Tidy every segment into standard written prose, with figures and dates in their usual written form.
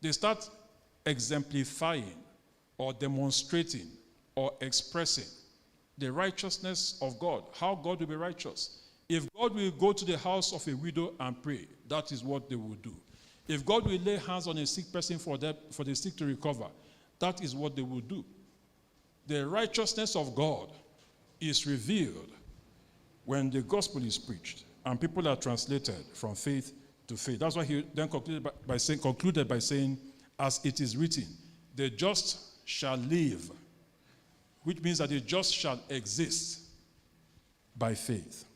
They start exemplifying or demonstrating or expressing the righteousness of God, how God will be righteous. If God will go to the house of a widow and pray, that is what they will do. If God will lay hands on a sick person for the sick to recover, that is what they will do. The righteousness of God is revealed when the gospel is preached and people are translated from faith to faith. That's why he then concluded by saying, as it is written, the just shall live, which means that the just shall exist by faith.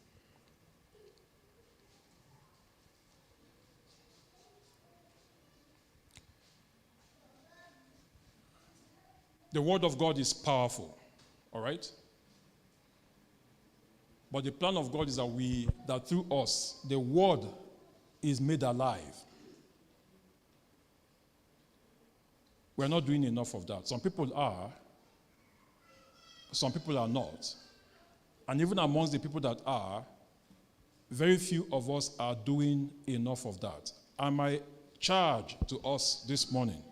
The word of God is powerful, all right? But the plan of God is that through us, the word is made alive. We're not doing enough of that. Some people are, some people are not. And even amongst the people that are, very few of us are doing enough of that. And my charge to us this morning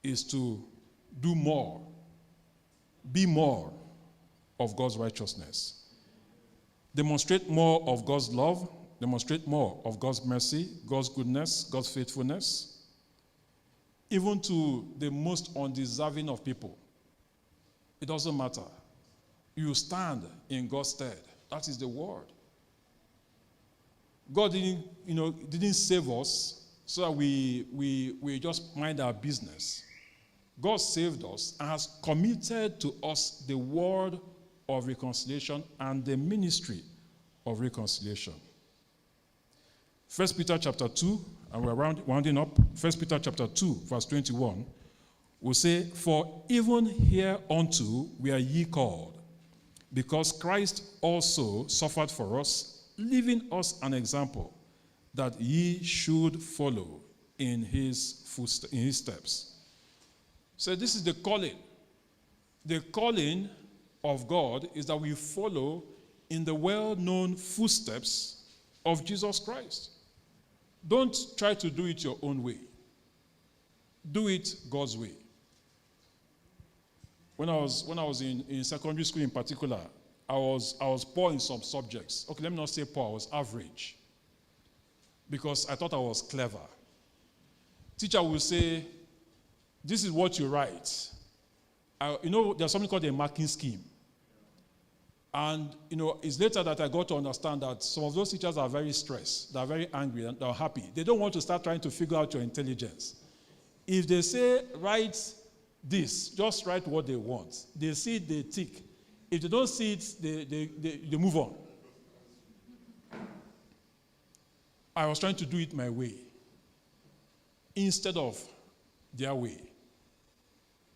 is to do more, be more of God's righteousness. Demonstrate more of God's love, demonstrate more of God's mercy, God's goodness, God's faithfulness, even to the most undeserving of people. It doesn't matter. You stand in God's stead. That is the word. God didn't save us so that we just mind our business. God saved us and has committed to us the word of reconciliation and the ministry of reconciliation. 1 Peter chapter 2, and we're rounding up. 1 Peter chapter 2, verse 21, will say, for even hereunto we are ye called, because Christ also suffered for us, leaving us an example, that ye should follow in his steps. So this is the calling. The calling of God is that we follow in the well-known footsteps of Jesus Christ. Don't try to do it your own way. Do it God's way. When I was in secondary school in particular, I was poor in some subjects. Okay, let me not say poor, I was average. Because I thought I was clever. Teacher will say, this is what you write. There's something called a marking scheme. And, it's later that I got to understand that some of those teachers are very stressed. They're very angry and they're happy. They don't want to start trying to figure out your intelligence. If they say, write this, just write what they want. They see it, they tick. If they don't see it, they move on. I was trying to do it my way instead of their way.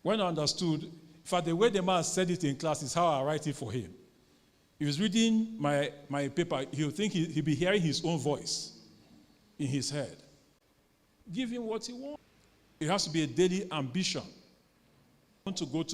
When I understood, in fact, the way the man said it in class is how I write it for him. He was reading my paper. He'll think he'll be hearing his own voice in his head. Give him what he wants. It has to be a daily ambition. I want to go to